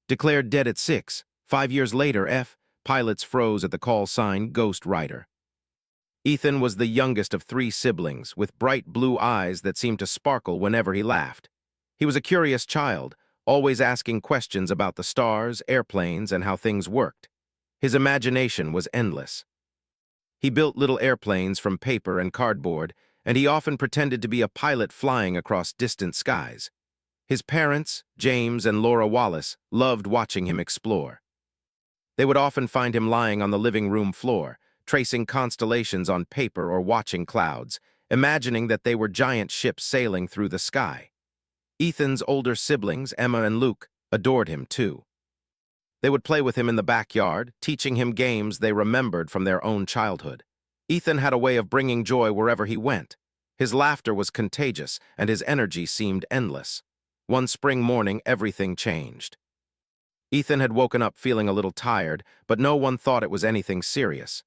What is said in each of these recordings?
Declared dead at 6. 5 years later, pilots froze at the call sign Ghost Rider. Ethan was the youngest of 3 siblings, with bright blue eyes that seemed to sparkle whenever he laughed. He was a curious child, always asking questions about the stars, airplanes, and how things worked. His imagination was endless. He built little airplanes from paper and cardboard, and he often pretended to be a pilot flying across distant skies. His parents, James and Laura Wallace, loved watching him explore. They would often find him lying on the living room floor, tracing constellations on paper or watching clouds, imagining that they were giant ships sailing through the sky. Ethan's older siblings, Emma and Luke, adored him too. They would play with him in the backyard, teaching him games they remembered from their own childhood. Ethan had a way of bringing joy wherever he went. His laughter was contagious, and his energy seemed endless. One spring morning, everything changed. Ethan had woken up feeling a little tired, but no one thought it was anything serious.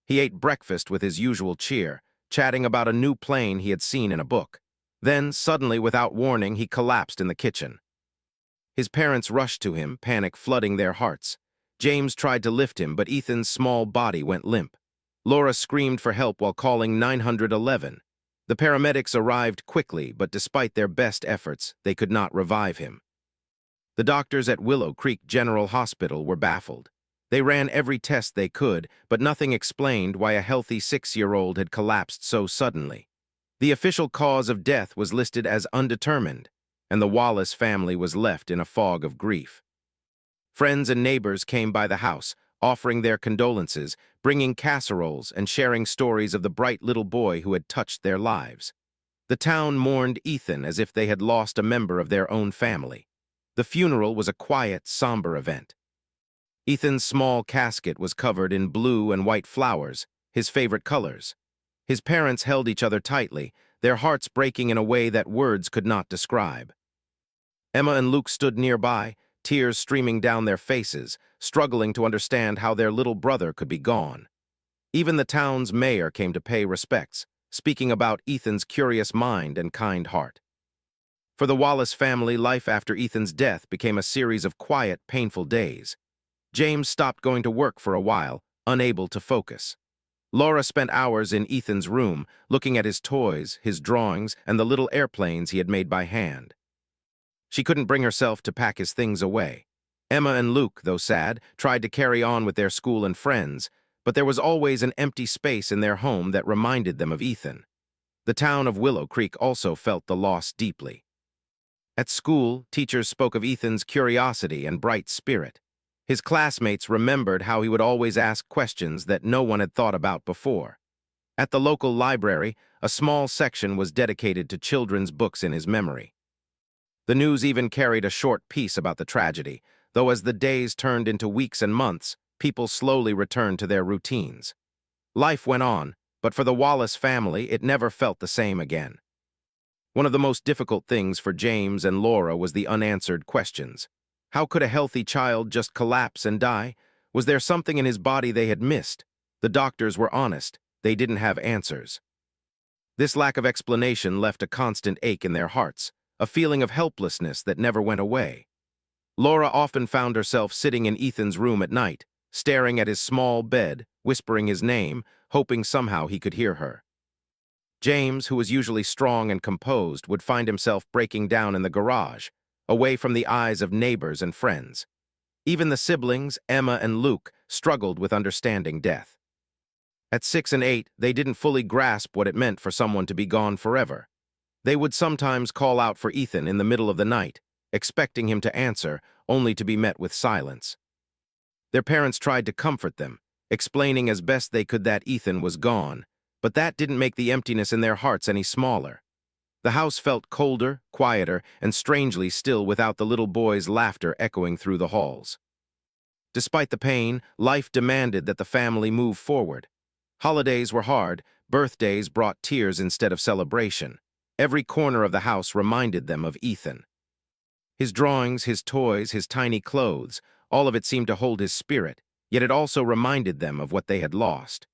He ate breakfast with his usual cheer, chatting about a new plane he had seen in a book. Then, suddenly, without warning, he collapsed in the kitchen. His parents rushed to him, panic flooding their hearts. James tried to lift him, but Ethan's small body went limp. Laura screamed for help while calling 911. The paramedics arrived quickly, but despite their best efforts, they could not revive him. The doctors at Willow Creek General Hospital were baffled. They ran every test they could, but nothing explained why a healthy 6-year-old had collapsed so suddenly. The official cause of death was listed as undetermined, and the Wallace family was left in a fog of grief. Friends and neighbors came by the house, offering their condolences, bringing casseroles and sharing stories of the bright little boy who had touched their lives. The town mourned Ethan as if they had lost a member of their own family. The funeral was a quiet, somber event. Ethan's small casket was covered in blue and white flowers, his favorite colors. His parents held each other tightly, their hearts breaking in a way that words could not describe. Emma and Luke stood nearby, tears streaming down their faces, struggling to understand how their little brother could be gone. Even the town's mayor came to pay respects, speaking about Ethan's curious mind and kind heart. For the Wallace family, life after Ethan's death became a series of quiet, painful days. James stopped going to work for a while, unable to focus. Laura spent hours in Ethan's room, looking at his toys, his drawings, and the little airplanes he had made by hand. She couldn't bring herself to pack his things away. Emma and Luke, though sad, tried to carry on with their school and friends, but there was always an empty space in their home that reminded them of Ethan. The town of Willow Creek also felt the loss deeply. At school, teachers spoke of Ethan's curiosity and bright spirit. His classmates remembered how he would always ask questions that no one had thought about before. At the local library, a small section was dedicated to children's books in his memory. The news even carried a short piece about the tragedy, though as the days turned into weeks and months, people slowly returned to their routines. Life went on, but for the Wallace family, it never felt the same again. One of the most difficult things for James and Laura was the unanswered questions. How could a healthy child just collapse and die? Was there something in his body they had missed? The doctors were honest. They didn't have answers. This lack of explanation left a constant ache in their hearts, a feeling of helplessness that never went away. Laura often found herself sitting in Ethan's room at night, staring at his small bed, whispering his name, hoping somehow he could hear her. James, who was usually strong and composed, would find himself breaking down in the garage, away from the eyes of neighbors and friends. Even the siblings, Emma and Luke, struggled with understanding death. At 6 and 8, they didn't fully grasp what it meant for someone to be gone forever. They would sometimes call out for Ethan in the middle of the night, expecting him to answer, only to be met with silence. Their parents tried to comfort them, explaining as best they could that Ethan was gone, but that didn't make the emptiness in their hearts any smaller. The house felt colder, quieter, and strangely still without the little boy's laughter echoing through the halls. Despite the pain, life demanded that the family move forward. Holidays were hard, birthdays brought tears instead of celebration. Every corner of the house reminded them of Ethan. His drawings, his toys, his tiny clothes, all of it seemed to hold his spirit, yet it also reminded them of what they had lost.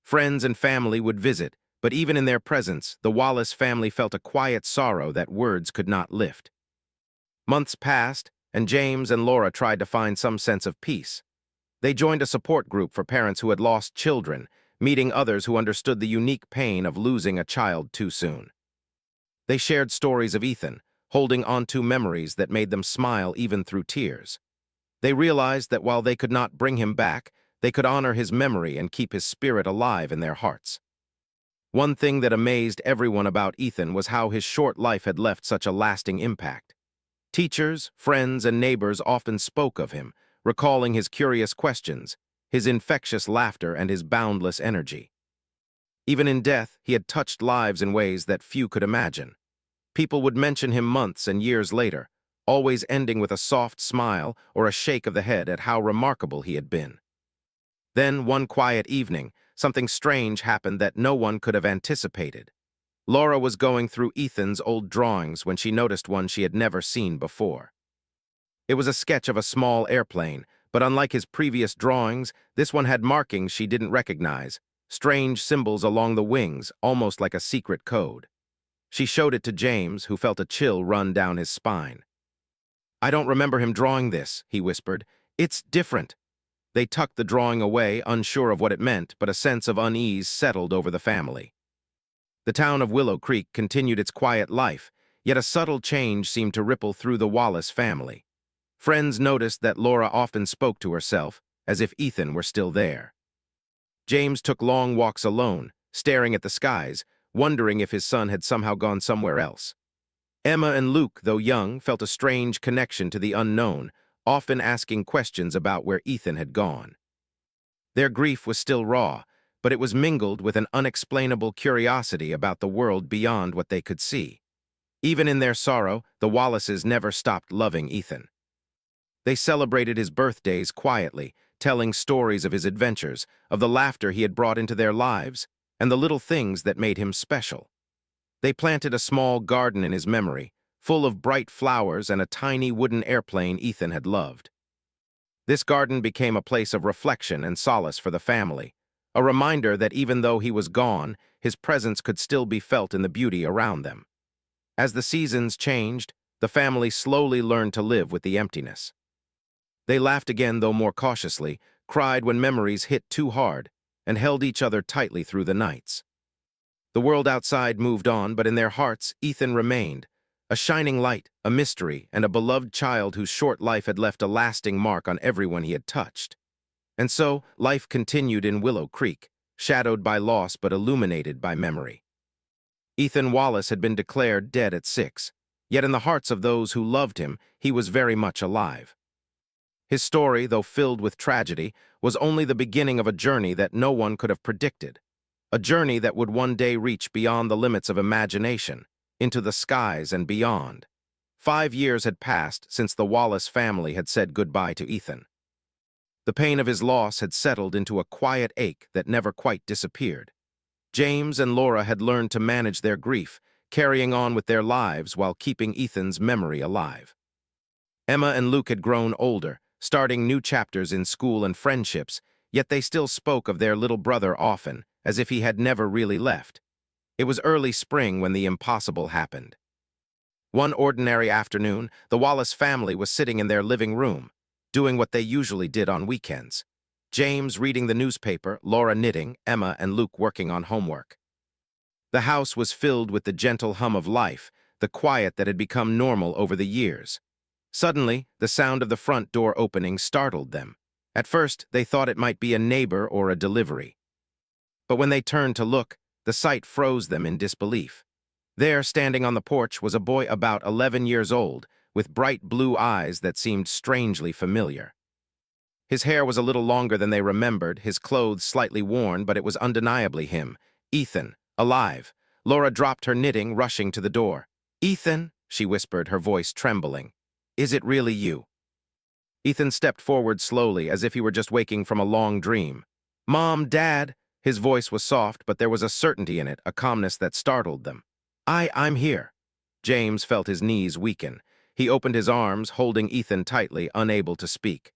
Friends and family would visit, but even in their presence, the Wallace family felt a quiet sorrow that words could not lift. Months passed, and James and Laura tried to find some sense of peace. They joined a support group for parents who had lost children, meeting others who understood the unique pain of losing a child too soon. They shared stories of Ethan, holding onto memories that made them smile even through tears. They realized that while they could not bring him back, they could honor his memory and keep his spirit alive in their hearts. One thing that amazed everyone about Ethan was how his short life had left such a lasting impact. Teachers, friends, and neighbors often spoke of him, recalling his curious questions, his infectious laughter, and his boundless energy. Even in death, he had touched lives in ways that few could imagine. People would mention him months and years later, always ending with a soft smile or a shake of the head at how remarkable he had been. Then, one quiet evening, something strange happened that no one could have anticipated. Laura was going through Ethan's old drawings when she noticed one she had never seen before. It was a sketch of a small airplane, but unlike his previous drawings, this one had markings she didn't recognize, strange symbols along the wings, almost like a secret code. She showed it to James, who felt a chill run down his spine. "I don't remember him drawing this," he whispered. "It's different." They tucked the drawing away, unsure of what it meant, but a sense of unease settled over the family. The town of Willow Creek continued its quiet life, yet a subtle change seemed to ripple through the Wallace family. Friends noticed that Laura often spoke to herself, as if Ethan were still there. James took long walks alone, staring at the skies, wondering if his son had somehow gone somewhere else. Emma and Luke, though young, felt a strange connection to the unknown, often asking questions about where Ethan had gone. Their grief was still raw, but it was mingled with an unexplainable curiosity about the world beyond what they could see. Even in their sorrow, the Wallaces never stopped loving Ethan. They celebrated his birthdays quietly, telling stories of his adventures, of the laughter he had brought into their lives, and the little things that made him special. They planted a small garden in his memory, full of bright flowers and a tiny wooden airplane Ethan had loved. This garden became a place of reflection and solace for the family, a reminder that even though he was gone, his presence could still be felt in the beauty around them. As the seasons changed, the family slowly learned to live with the emptiness. They laughed again, though more cautiously, cried when memories hit too hard, and held each other tightly through the nights. The world outside moved on, but in their hearts, Ethan remained, a shining light, a mystery, and a beloved child whose short life had left a lasting mark on everyone he had touched. And so, life continued in Willow Creek, shadowed by loss but illuminated by memory. Ethan Wallace had been declared dead at 6, yet in the hearts of those who loved him, he was very much alive. His story, though filled with tragedy, was only the beginning of a journey that no one could have predicted, a journey that would one day reach beyond the limits of imagination, into the skies and beyond. 5 years had passed since the Wallace family had said goodbye to Ethan. The pain of his loss had settled into a quiet ache that never quite disappeared. James and Laura had learned to manage their grief, carrying on with their lives while keeping Ethan's memory alive. Emma and Luke had grown older, starting new chapters in school and friendships, yet they still spoke of their little brother often, as if he had never really left. It was early spring when the impossible happened. One ordinary afternoon, the Wallace family was sitting in their living room, doing what they usually did on weekends. James reading the newspaper, Laura knitting, Emma and Luke working on homework. The house was filled with the gentle hum of life, the quiet that had become normal over the years. Suddenly, the sound of the front door opening startled them. At first, they thought it might be a neighbor or a delivery. But when they turned to look, the sight froze them in disbelief. There, standing on the porch, was a boy about 11 years old, with bright blue eyes that seemed strangely familiar. His hair was a little longer than they remembered, his clothes slightly worn, but it was undeniably him. Ethan, alive. Laura dropped her knitting, rushing to the door. "Ethan," she whispered, her voice trembling. "Is it really you?" Ethan stepped forward slowly, as if he were just waking from a long dream. "Mom, Dad." His voice was soft, but there was a certainty in it, a calmness that startled them. I'm here." James felt his knees weaken. He opened his arms, holding Ethan tightly, unable to speak.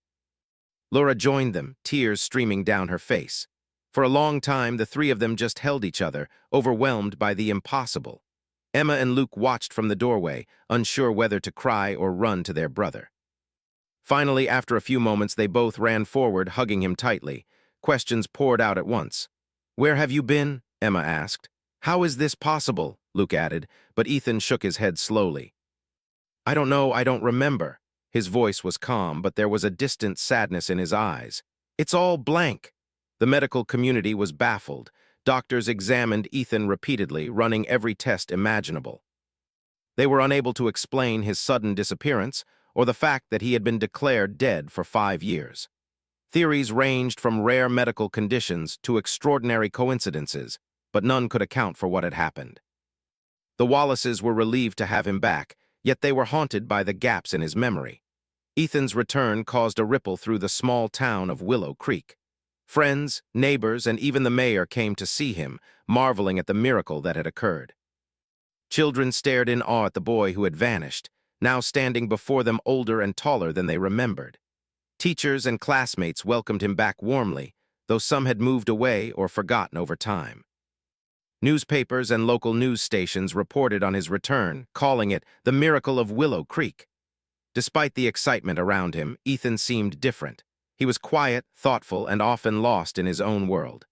Laura joined them, tears streaming down her face. For a long time, the three of them just held each other, overwhelmed by the impossible. Emma and Luke watched from the doorway, unsure whether to cry or run to their brother. Finally, after a few moments, they both ran forward, hugging him tightly. Questions poured out at once. "Where have you been?" Emma asked. "How is this possible?" Luke added, but Ethan shook his head slowly. "I don't know, I don't remember." His voice was calm, but there was a distant sadness in his eyes. "It's all blank." The medical community was baffled. Doctors examined Ethan repeatedly, running every test imaginable. They were unable to explain his sudden disappearance or the fact that he had been declared dead for 5 years. Theories ranged from rare medical conditions to extraordinary coincidences, but none could account for what had happened. The Wallaces were relieved to have him back, yet they were haunted by the gaps in his memory. Ethan's return caused a ripple through the small town of Willow Creek. Friends, neighbors, and even the mayor came to see him, marveling at the miracle that had occurred. Children stared in awe at the boy who had vanished, now standing before them older and taller than they remembered. Teachers and classmates welcomed him back warmly, though some had moved away or forgotten over time. Newspapers and local news stations reported on his return, calling it the miracle of Willow Creek. Despite the excitement around him, Ethan seemed different. He was quiet, thoughtful, and often lost in his own world.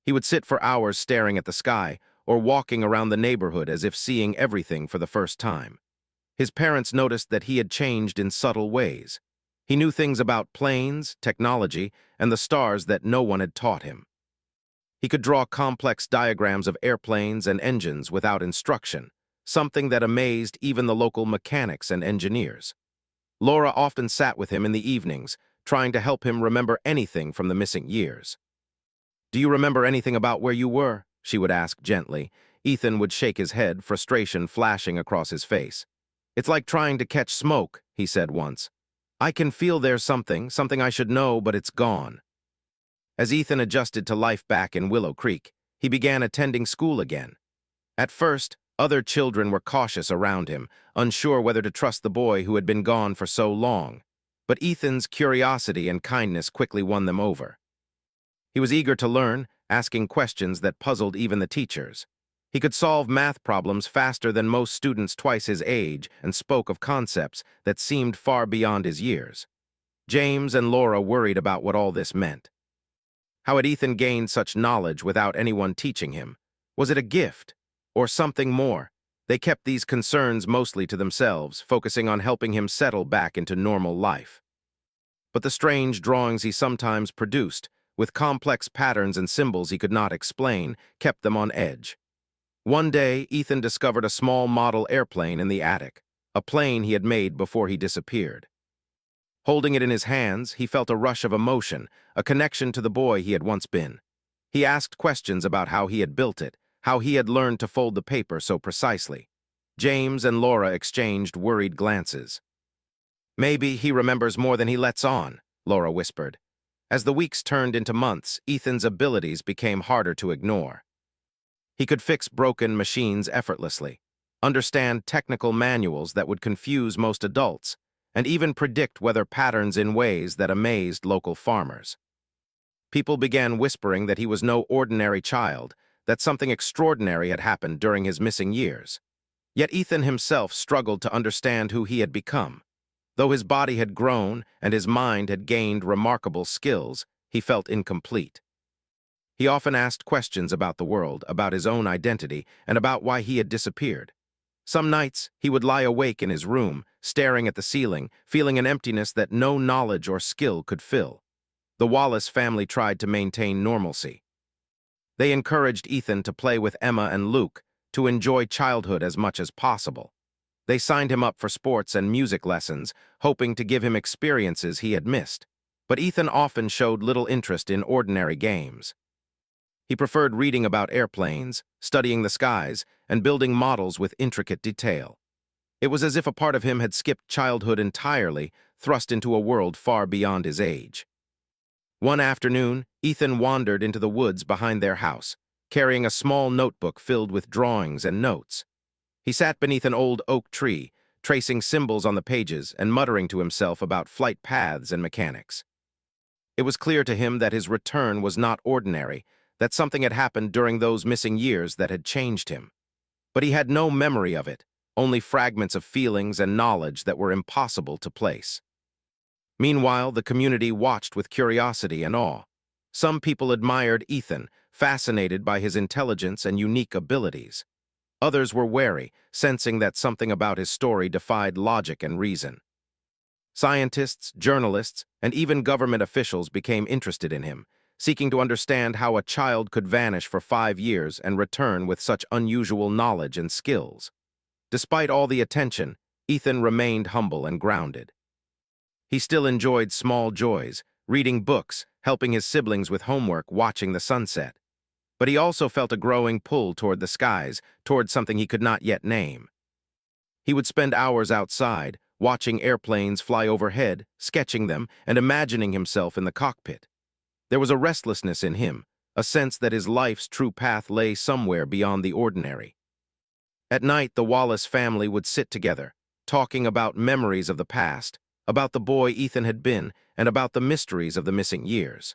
He would sit for hours staring at the sky or walking around the neighborhood as if seeing everything for the first time. His parents noticed that he had changed in subtle ways. He knew things about planes, technology, and the stars that no one had taught him. He could draw complex diagrams of airplanes and engines without instruction, something that amazed even the local mechanics and engineers. Laura often sat with him in the evenings, trying to help him remember anything from the missing years. "Do you remember anything about where you were?" she would ask gently. Ethan would shake his head, frustration flashing across his face. "It's like trying to catch smoke," he said once. "I can feel there's something I should know, but it's gone." As Ethan adjusted to life back in Willow Creek, he began attending school again. At first, other children were cautious around him, unsure whether to trust the boy who had been gone for so long. But Ethan's curiosity and kindness quickly won them over. He was eager to learn, asking questions that puzzled even the teachers. He could solve math problems faster than most students twice his age and spoke of concepts that seemed far beyond his years. James and Laura worried about what all this meant. How had Ethan gained such knowledge without anyone teaching him? Was it a gift? Or something more? They kept these concerns mostly to themselves, focusing on helping him settle back into normal life. But the strange drawings he sometimes produced, with complex patterns and symbols he could not explain, kept them on edge. One day, Ethan discovered a small model airplane in the attic, a plane he had made before he disappeared. Holding it in his hands, he felt a rush of emotion, a connection to the boy he had once been. He asked questions about how he had built it, how he had learned to fold the paper so precisely. James and Laura exchanged worried glances. "Maybe he remembers more than he lets on," Laura whispered. As the weeks turned into months, Ethan's abilities became harder to ignore. He could fix broken machines effortlessly, understand technical manuals that would confuse most adults, and even predict weather patterns in ways that amazed local farmers. People began whispering that he was no ordinary child, that something extraordinary had happened during his missing years. Yet Ethan himself struggled to understand who he had become. Though his body had grown and his mind had gained remarkable skills, he felt incomplete. He often asked questions about the world, about his own identity, and about why he had disappeared. Some nights, he would lie awake in his room, staring at the ceiling, feeling an emptiness that no knowledge or skill could fill. The Wallace family tried to maintain normalcy. They encouraged Ethan to play with Emma and Luke, to enjoy childhood as much as possible. They signed him up for sports and music lessons, hoping to give him experiences he had missed. But Ethan often showed little interest in ordinary games. He preferred reading about airplanes, studying the skies, and building models with intricate detail. It was as if a part of him had skipped childhood entirely, thrust into a world far beyond his age. One afternoon, Ethan wandered into the woods behind their house, carrying a small notebook filled with drawings and notes. He sat beneath an old oak tree, tracing symbols on the pages and muttering to himself about flight paths and mechanics. It was clear to him that his return was not ordinary, that something had happened during those missing years that had changed him. But he had no memory of it, only fragments of feelings and knowledge that were impossible to place. Meanwhile, the community watched with curiosity and awe. Some people admired Ethan, fascinated by his intelligence and unique abilities. Others were wary, sensing that something about his story defied logic and reason. Scientists, journalists, and even government officials became interested in him, seeking to understand how a child could vanish for 5 years and return with such unusual knowledge and skills. Despite all the attention, Ethan remained humble and grounded. He still enjoyed small joys, reading books, helping his siblings with homework, watching the sunset. But he also felt a growing pull toward the skies, toward something he could not yet name. He would spend hours outside, watching airplanes fly overhead, sketching them, and imagining himself in the cockpit. There was a restlessness in him, a sense that his life's true path lay somewhere beyond the ordinary. At night, the Wallace family would sit together, talking about memories of the past, about the boy Ethan had been, and about the mysteries of the missing years.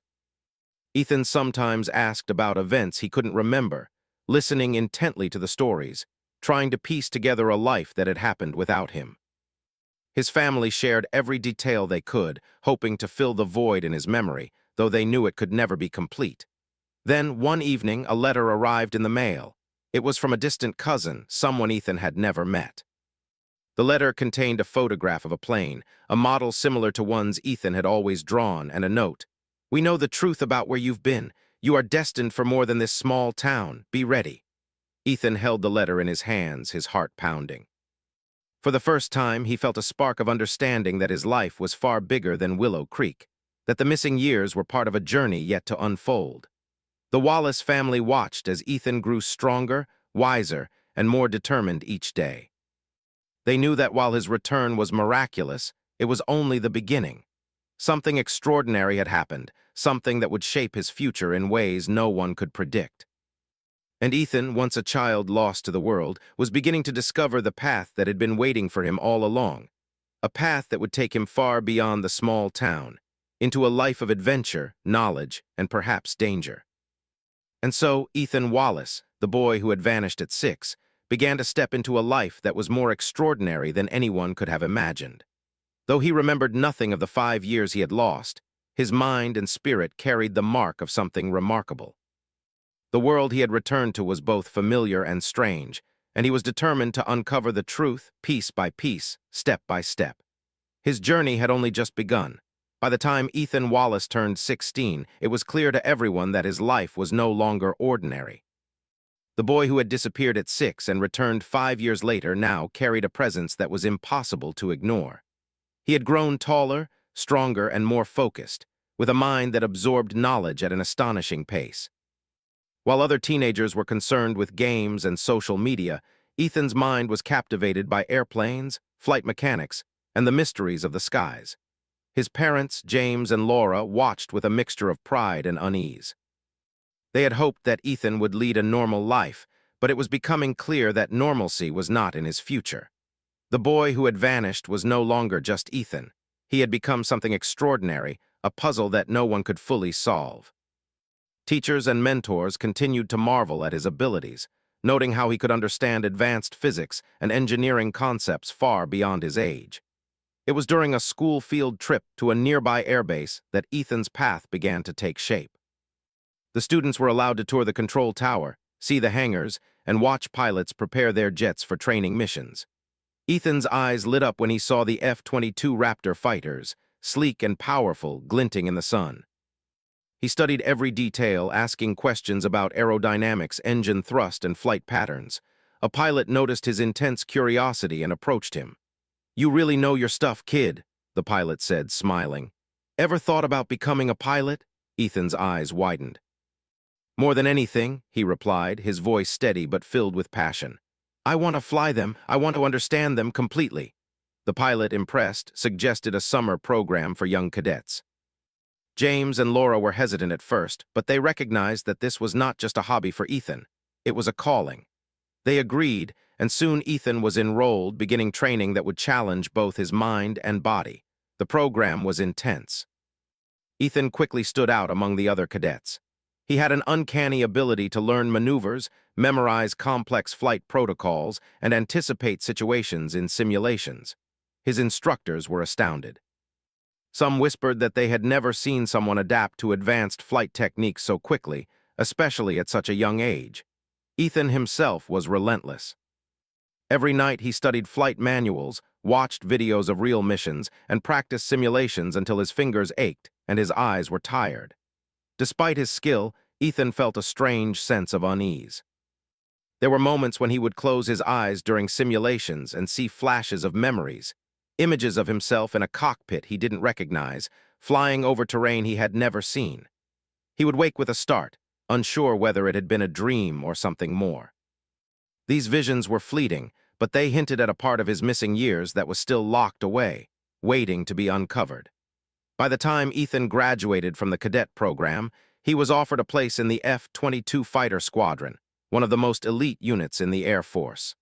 Ethan sometimes asked about events he couldn't remember, listening intently to the stories, trying to piece together a life that had happened without him. His family shared every detail they could, hoping to fill the void in his memory, though they knew it could never be complete. Then, one evening, a letter arrived in the mail. It was from a distant cousin, someone Ethan had never met. The letter contained a photograph of a plane, a model similar to ones Ethan had always drawn, and a note. "We know the truth about where you've been. You are destined for more than this small town. Be ready." Ethan held the letter in his hands, his heart pounding. For the first time, he felt a spark of understanding that his life was far bigger than Willow Creek, that the missing years were part of a journey yet to unfold. The Wallace family watched as Ethan grew stronger, wiser, and more determined each day. They knew that while his return was miraculous, it was only the beginning. Something extraordinary had happened, something that would shape his future in ways no one could predict. And Ethan, once a child lost to the world, was beginning to discover the path that had been waiting for him all along, a path that would take him far beyond the small town, into a life of adventure, knowledge, and perhaps danger. And so Ethan Wallace, the boy who had vanished at 6, began to step into a life that was more extraordinary than anyone could have imagined. Though he remembered nothing of the 5 years he had lost, his mind and spirit carried the mark of something remarkable. The world he had returned to was both familiar and strange, and he was determined to uncover the truth piece by piece, step by step. His journey had only just begun. By the time Ethan Wallace turned 16, it was clear to everyone that his life was no longer ordinary. The boy who had disappeared at 6 and returned 5 years later now carried a presence that was impossible to ignore. He had grown taller, stronger, and more focused, with a mind that absorbed knowledge at an astonishing pace. While other teenagers were concerned with games and social media, Ethan's mind was captivated by airplanes, flight mechanics, and the mysteries of the skies. His parents, James and Laura, watched with a mixture of pride and unease. They had hoped that Ethan would lead a normal life, but it was becoming clear that normalcy was not in his future. The boy who had vanished was no longer just Ethan. He had become something extraordinary, a puzzle that no one could fully solve. Teachers and mentors continued to marvel at his abilities, noting how he could understand advanced physics and engineering concepts far beyond his age. It was during a school field trip to a nearby airbase that Ethan's path began to take shape. The students were allowed to tour the control tower, see the hangars, and watch pilots prepare their jets for training missions. Ethan's eyes lit up when he saw the F-22 Raptor fighters, sleek and powerful, glinting in the sun. He studied every detail, asking questions about aerodynamics, engine thrust, and flight patterns. A pilot noticed his intense curiosity and approached him. "You really know your stuff, kid," the pilot said, smiling. "Ever thought about becoming a pilot?" Ethan's eyes widened. "More than anything," he replied, his voice steady but filled with passion. "I want to fly them. I want to understand them completely." The pilot, impressed, suggested a summer program for young cadets. James and Laura were hesitant at first, but they recognized that this was not just a hobby for Ethan. It was a calling. They agreed, and soon Ethan was enrolled, beginning training that would challenge both his mind and body. The program was intense. Ethan quickly stood out among the other cadets. He had an uncanny ability to learn maneuvers, memorize complex flight protocols, and anticipate situations in simulations. His instructors were astounded. Some whispered that they had never seen someone adapt to advanced flight techniques so quickly, especially at such a young age. Ethan himself was relentless. Every night he studied flight manuals, watched videos of real missions, and practiced simulations until his fingers ached and his eyes were tired. Despite his skill, Ethan felt a strange sense of unease. There were moments when he would close his eyes during simulations and see flashes of memories, images of himself in a cockpit he didn't recognize, flying over terrain he had never seen. He would wake with a start, unsure whether it had been a dream or something more. These visions were fleeting, but they hinted at a part of his missing years that was still locked away, waiting to be uncovered. By the time Ethan graduated from the cadet program, he was offered a place in the F-22 fighter squadron, one of the most elite units in the Air Force.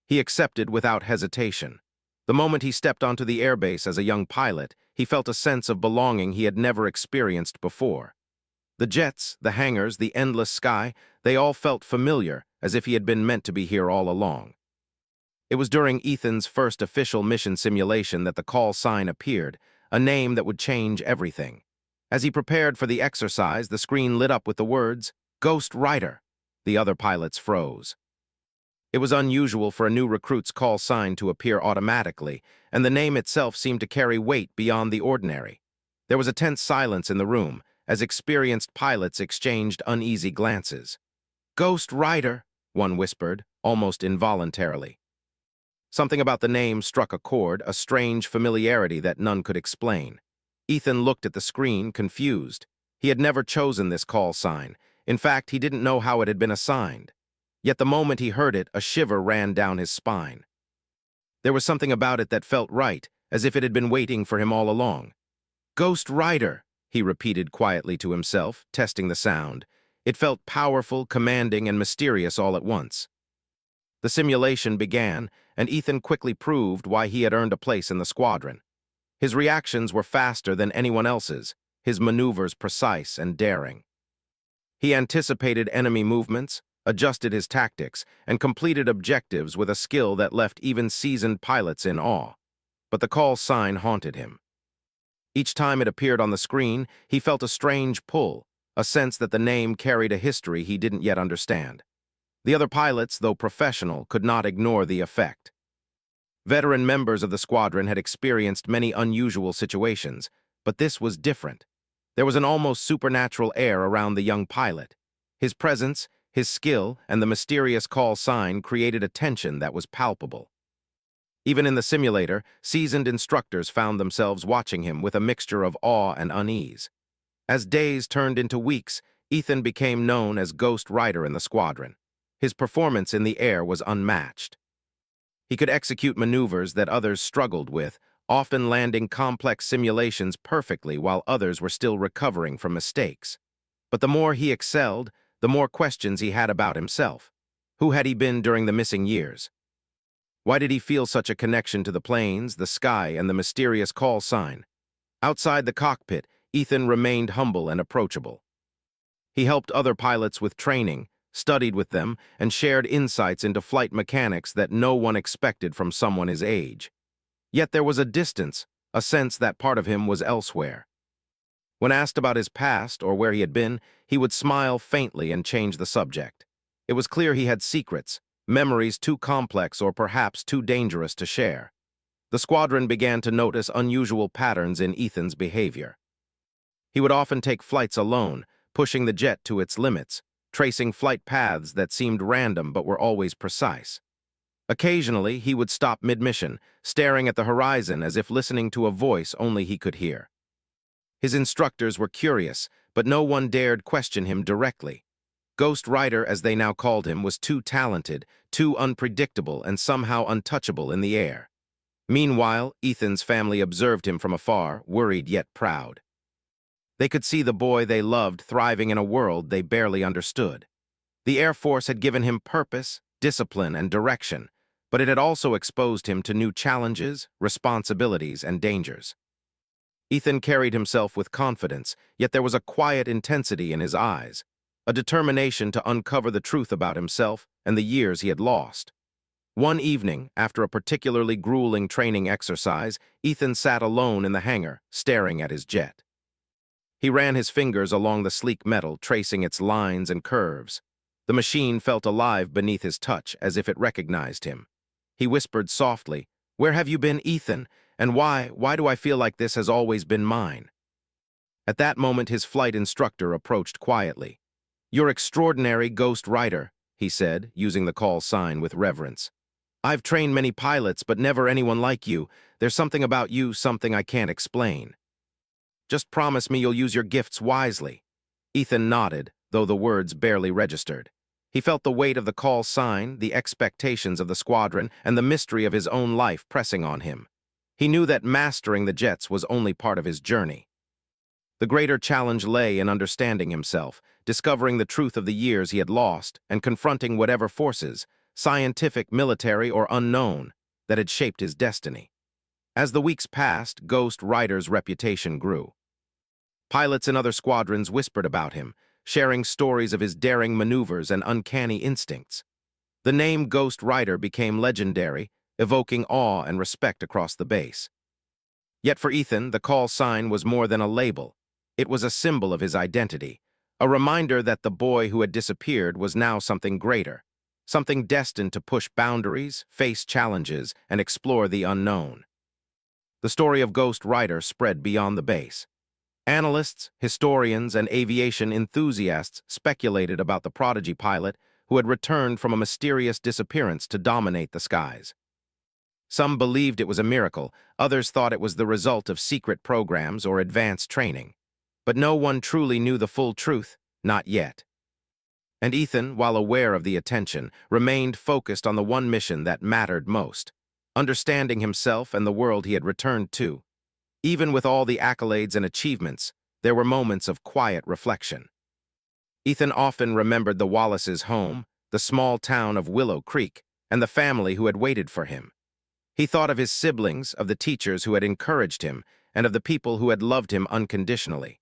He accepted without hesitation. The moment he stepped onto the airbase as a young pilot, he felt a sense of belonging he had never experienced before. The jets, the hangars, the endless sky, they all felt familiar, as if he had been meant to be here all along. It was during Ethan's first official mission simulation that the call sign appeared, a name that would change everything. As he prepared for the exercise, the screen lit up with the words, "Ghost Rider." The other pilots froze. It was unusual for a new recruit's call sign to appear automatically, and the name itself seemed to carry weight beyond the ordinary. There was a tense silence in the room, as experienced pilots exchanged uneasy glances. "Ghost Rider," one whispered, almost involuntarily. Something about the name struck a chord, a strange familiarity that none could explain. Ethan looked at the screen, confused. He had never chosen this call sign. In fact, he didn't know how it had been assigned. Yet the moment he heard it, a shiver ran down his spine. There was something about it that felt right, as if it had been waiting for him all along. "Ghost Rider," he repeated quietly to himself, testing the sound. It felt powerful, commanding, and mysterious all at once. The simulation began, and Ethan quickly proved why he had earned a place in the squadron. His reactions were faster than anyone else's, his maneuvers precise and daring. He anticipated enemy movements, adjusted his tactics, and completed objectives with a skill that left even seasoned pilots in awe. But the call sign haunted him. Each time it appeared on the screen, he felt a strange pull, a sense that the name carried a history he didn't yet understand. The other pilots, though professional, could not ignore the effect. Veteran members of the squadron had experienced many unusual situations, but this was different. There was an almost supernatural air around the young pilot. His presence, his skill, and the mysterious call sign created a tension that was palpable. Even in the simulator, seasoned instructors found themselves watching him with a mixture of awe and unease. As days turned into weeks, Ethan became known as Ghost Rider in the squadron. His performance in the air was unmatched. He could execute maneuvers that others struggled with, often landing complex simulations perfectly while others were still recovering from mistakes. But the more he excelled, the more questions he had about himself. Who had he been during the missing years? Why did he feel such a connection to the planes, the sky, and the mysterious call sign? Outside the cockpit, Ethan remained humble and approachable. He helped other pilots with training, studied with them, and shared insights into flight mechanics that no one expected from someone his age. Yet there was a distance, a sense that part of him was elsewhere. When asked about his past or where he had been, he would smile faintly and change the subject. It was clear he had secrets, memories too complex or perhaps too dangerous to share. The squadron began to notice unusual patterns in Ethan's behavior. He would often take flights alone, pushing the jet to its limits, tracing flight paths that seemed random but were always precise. Occasionally, he would stop mid-mission, staring at the horizon as if listening to a voice only he could hear. His instructors were curious, but no one dared question him directly. Ghost Rider, as they now called him, was too talented, too unpredictable, and somehow untouchable in the air. Meanwhile, Ethan's family observed him from afar, worried yet proud. They could see the boy they loved thriving in a world they barely understood. The Air Force had given him purpose, discipline, and direction, but it had also exposed him to new challenges, responsibilities, and dangers. Ethan carried himself with confidence, yet there was a quiet intensity in his eyes, a determination to uncover the truth about himself and the years he had lost. One evening, after a particularly grueling training exercise, Ethan sat alone in the hangar, staring at his jet. He ran his fingers along the sleek metal, tracing its lines and curves. The machine felt alive beneath his touch, as if it recognized him. He whispered softly, "Where have you been, Ethan? And why do I feel like this has always been mine?" At that moment, his flight instructor approached quietly. "You're extraordinary, Ghost Rider," he said, using the call sign with reverence. "I've trained many pilots, but never anyone like you. There's something about you, something I can't explain. Just promise me you'll use your gifts wisely." Ethan nodded, though the words barely registered. He felt the weight of the call sign, the expectations of the squadron, and the mystery of his own life pressing on him. He knew that mastering the jets was only part of his journey. The greater challenge lay in understanding himself, discovering the truth of the years he had lost, and confronting whatever forces, scientific, military, or unknown, that had shaped his destiny. As the weeks passed, Ghost Rider's reputation grew. Pilots in other squadrons whispered about him, sharing stories of his daring maneuvers and uncanny instincts. The name Ghost Rider became legendary, evoking awe and respect across the base. Yet for Ethan, the call sign was more than a label. It was a symbol of his identity, a reminder that the boy who had disappeared was now something greater, something destined to push boundaries, face challenges, and explore the unknown. The story of Ghost Rider spread beyond the base. Analysts, historians, and aviation enthusiasts speculated about the prodigy pilot who had returned from a mysterious disappearance to dominate the skies. Some believed it was a miracle, others thought it was the result of secret programs or advanced training. But no one truly knew the full truth, not yet. And Ethan, while aware of the attention, remained focused on the one mission that mattered most, understanding himself and the world he had returned to. Even with all the accolades and achievements, there were moments of quiet reflection. Ethan often remembered the Wallace's home, the small town of Willow Creek, and the family who had waited for him. He thought of his siblings, of the teachers who had encouraged him, and of the people who had loved him unconditionally.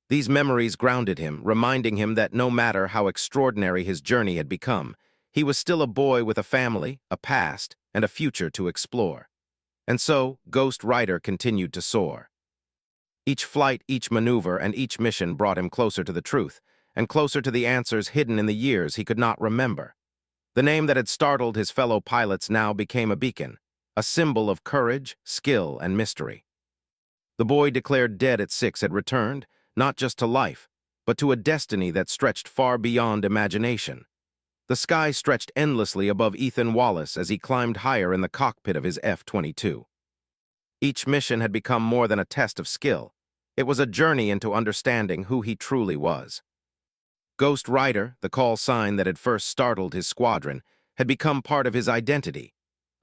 These memories grounded him, reminding him that no matter how extraordinary his journey had become, he was still a boy with a family, a past, and a future to explore. And so, Ghost Rider continued to soar. Each flight, each maneuver, and each mission brought him closer to the truth, and closer to the answers hidden in the years he could not remember. The name that had startled his fellow pilots now became a beacon, a symbol of courage, skill, and mystery. The boy declared dead at 6 had returned, not just to life, but to a destiny that stretched far beyond imagination. The sky stretched endlessly above Ethan Wallace as he climbed higher in the cockpit of his F-22. Each mission had become more than a test of skill. It was a journey into understanding who he truly was. Ghost Rider, the call sign that had first startled his squadron, had become part of his identity,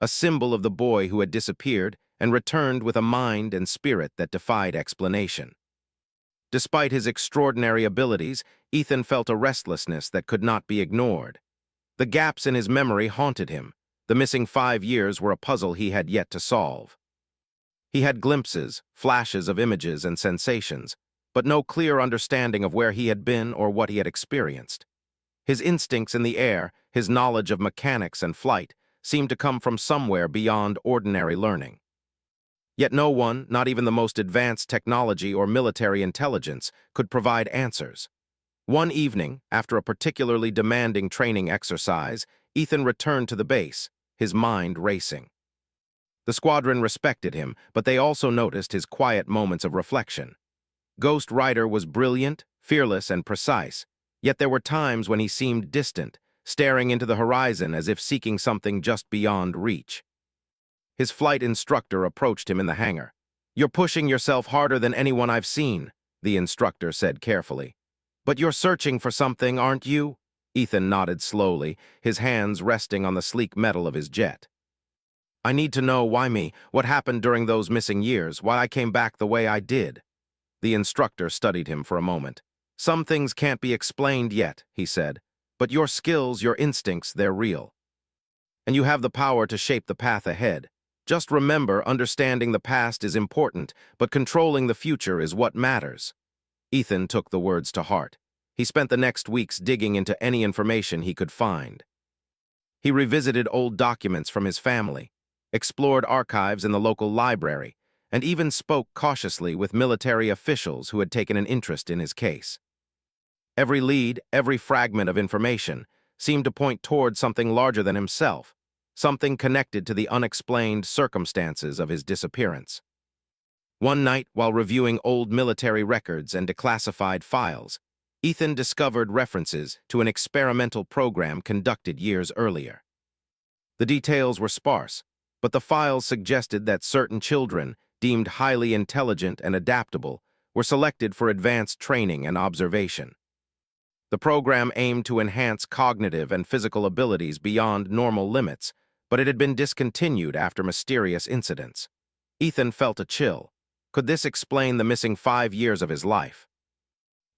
a symbol of the boy who had disappeared and returned with a mind and spirit that defied explanation. Despite his extraordinary abilities, Ethan felt a restlessness that could not be ignored. The gaps in his memory haunted him. The missing 5 years were a puzzle he had yet to solve. He had glimpses, flashes of images and sensations, but no clear understanding of where he had been or what he had experienced. His instincts in the air, his knowledge of mechanics and flight, seemed to come from somewhere beyond ordinary learning. Yet no one, not even the most advanced technology or military intelligence, could provide answers. One evening, after a particularly demanding training exercise, Ethan returned to the base, his mind racing. The squadron respected him, but they also noticed his quiet moments of reflection. Ghost Rider was brilliant, fearless, and precise, yet there were times when he seemed distant, staring into the horizon as if seeking something just beyond reach. His flight instructor approached him in the hangar. "You're pushing yourself harder than anyone I've seen," the instructor said carefully. "But you're searching for something, aren't you?" Ethan nodded slowly, his hands resting on the sleek metal of his jet. "I need to know why me, what happened during those missing years, why I came back the way I did." The instructor studied him for a moment. "Some things can't be explained yet," he said, "but your skills, your instincts, they're real. And you have the power to shape the path ahead. Just remember, understanding the past is important, but controlling the future is what matters." Ethan took the words to heart. He spent the next weeks digging into any information he could find. He revisited old documents from his family, explored archives in the local library, and even spoke cautiously with military officials who had taken an interest in his case. Every lead, every fragment of information, seemed to point toward something larger than himself, something connected to the unexplained circumstances of his disappearance. One night, while reviewing old military records and declassified files, Ethan discovered references to an experimental program conducted years earlier. The details were sparse, but the files suggested that certain children, deemed highly intelligent and adaptable, were selected for advanced training and observation. The program aimed to enhance cognitive and physical abilities beyond normal limits, but it had been discontinued after mysterious incidents. Ethan felt a chill. Could this explain the missing 5 years of his life?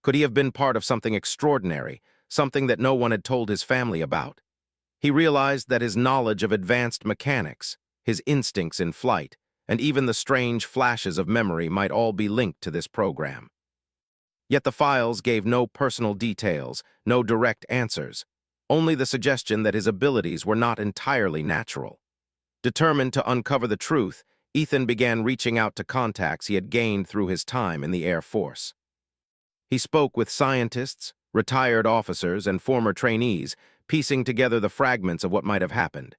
Could he have been part of something extraordinary, something that no one had told his family about? He realized that his knowledge of advanced mechanics, his instincts in flight, and even the strange flashes of memory might all be linked to this program. Yet the files gave no personal details, no direct answers, only the suggestion that his abilities were not entirely natural. Determined to uncover the truth, Ethan began reaching out to contacts he had gained through his time in the Air Force. He spoke with scientists, retired officers, and former trainees, piecing together the fragments of what might have happened.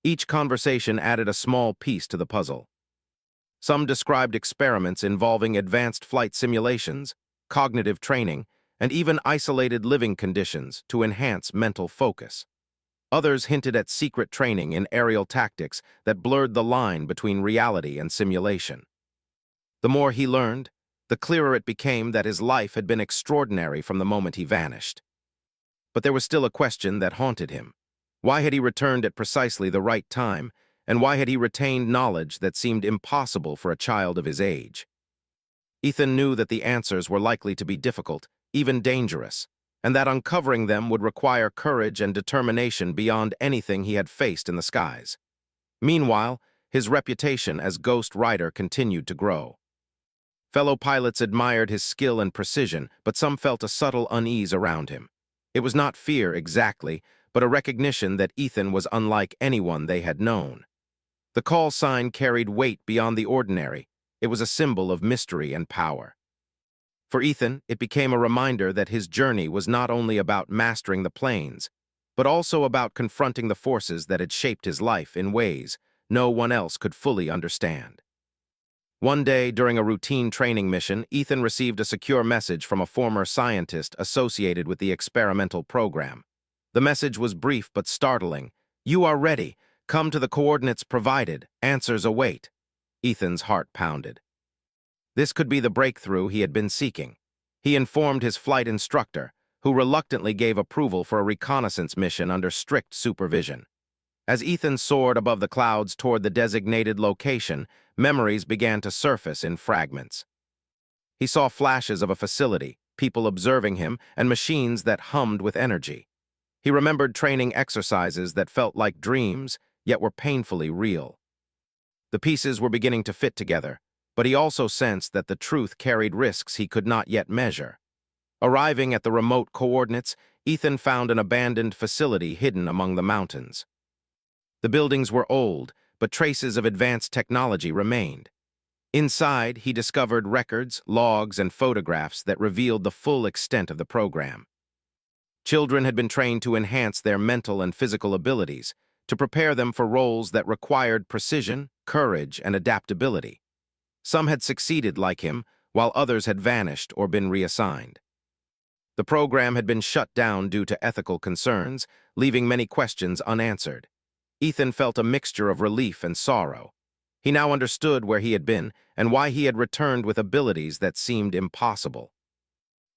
Each conversation added a small piece to the puzzle. Some described experiments involving advanced flight simulations, cognitive training, and even isolated living conditions to enhance mental focus. Others hinted at secret training in aerial tactics that blurred the line between reality and simulation. The more he learned, the clearer it became that his life had been extraordinary from the moment he vanished. But there was still a question that haunted him. Why had he returned at precisely the right time, and why had he retained knowledge that seemed impossible for a child of his age? Ethan knew that the answers were likely to be difficult, even dangerous, and that uncovering them would require courage and determination beyond anything he had faced in the skies. Meanwhile, his reputation as Ghost Rider continued to grow. Fellow pilots admired his skill and precision, but some felt a subtle unease around him. It was not fear exactly, but a recognition that Ethan was unlike anyone they had known. The call sign carried weight beyond the ordinary. It was a symbol of mystery and power. For Ethan, it became a reminder that his journey was not only about mastering the planes, but also about confronting the forces that had shaped his life in ways no one else could fully understand. One day, during a routine training mission, Ethan received a secure message from a former scientist associated with the experimental program. The message was brief but startling. "You are ready. Come to the coordinates provided. Answers await." Ethan's heart pounded. This could be the breakthrough he had been seeking. He informed his flight instructor, who reluctantly gave approval for a reconnaissance mission under strict supervision. As Ethan soared above the clouds toward the designated location, memories began to surface in fragments. He saw flashes of a facility, people observing him, and machines that hummed with energy. He remembered training exercises that felt like dreams, yet were painfully real. The pieces were beginning to fit together, but he also sensed that the truth carried risks he could not yet measure. Arriving at the remote coordinates, Ethan found an abandoned facility hidden among the mountains. The buildings were old, but traces of advanced technology remained. Inside, he discovered records, logs, and photographs that revealed the full extent of the program. Children had been trained to enhance their mental and physical abilities, to prepare them for roles that required precision, courage, and adaptability. Some had succeeded like him, while others had vanished or been reassigned. The program had been shut down due to ethical concerns, leaving many questions unanswered. Ethan felt a mixture of relief and sorrow. He now understood where he had been and why he had returned with abilities that seemed impossible.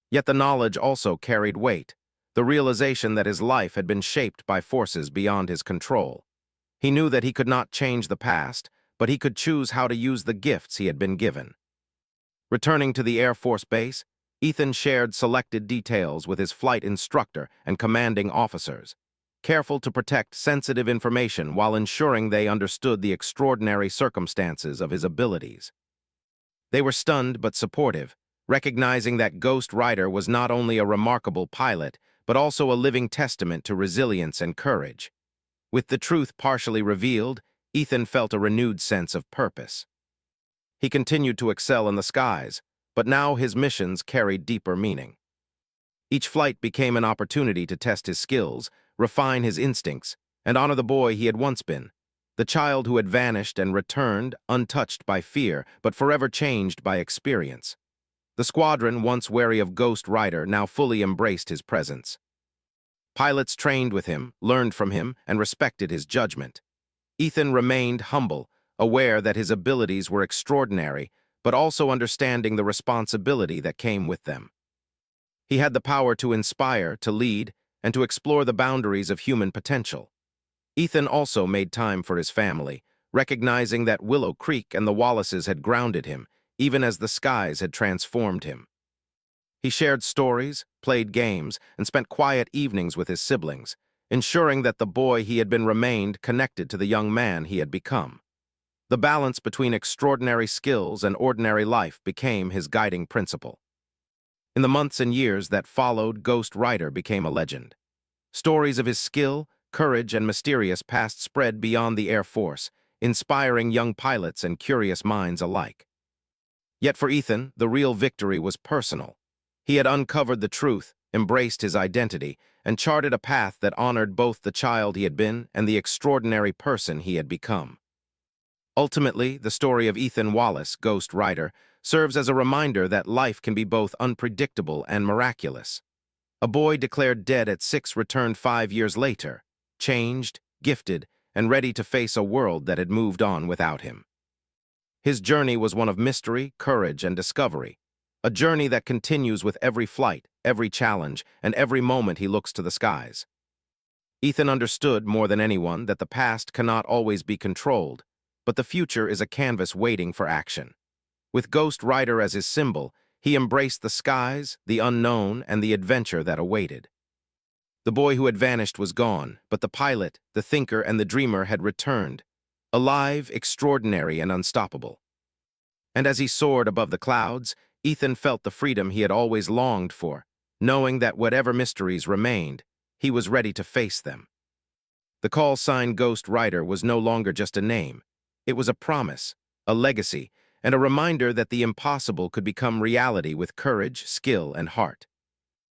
Yet the knowledge also carried weight, the realization that his life had been shaped by forces beyond his control. He knew that he could not change the past, but he could choose how to use the gifts he had been given. Returning to the Air Force Base, Ethan shared selected details with his flight instructor and commanding officers, careful to protect sensitive information while ensuring they understood the extraordinary circumstances of his abilities. They were stunned but supportive, recognizing that Ghost Rider was not only a remarkable pilot, but also a living testament to resilience and courage. With the truth partially revealed, Ethan felt a renewed sense of purpose. He continued to excel in the skies, but now his missions carried deeper meaning. Each flight became an opportunity to test his skills, refine his instincts, and honor the boy he had once been, the child who had vanished and returned, untouched by fear, but forever changed by experience. The squadron, once wary of Ghost Rider, now fully embraced his presence. Pilots trained with him, learned from him, and respected his judgment. Ethan remained humble, aware that his abilities were extraordinary, but also understanding the responsibility that came with them. He had the power to inspire, to lead, and to explore the boundaries of human potential. Ethan also made time for his family, recognizing that Willow Creek and the Wallaces had grounded him, even as the skies had transformed him. He shared stories, played games, and spent quiet evenings with his siblings, ensuring that the boy he had been remained connected to the young man he had become. The balance between extraordinary skills and ordinary life became his guiding principle. In the months and years that followed, Ghost Rider became a legend. Stories of his skill, courage, and mysterious past spread beyond the Air Force, inspiring young pilots and curious minds alike. Yet for Ethan, the real victory was personal. He had uncovered the truth, embraced his identity, and charted a path that honored both the child he had been and the extraordinary person he had become. Ultimately, the story of Ethan Wallace, Ghost Rider, serves as a reminder that life can be both unpredictable and miraculous. A boy declared dead at 6 returned 5 years later, changed, gifted, and ready to face a world that had moved on without him. His journey was one of mystery, courage, and discovery, a journey that continues with every flight, every challenge, and every moment he looks to the skies. Ethan understood more than anyone that the past cannot always be controlled, but the future is a canvas waiting for action. With Ghost Rider as his symbol, he embraced the skies, the unknown, and the adventure that awaited. The boy who had vanished was gone, but the pilot, the thinker, and the dreamer had returned, alive, extraordinary, and unstoppable. And as he soared above the clouds, Ethan felt the freedom he had always longed for, knowing that whatever mysteries remained, he was ready to face them. The call sign Ghost Rider was no longer just a name. It was a promise, a legacy, and a reminder that the impossible could become reality with courage, skill, and heart.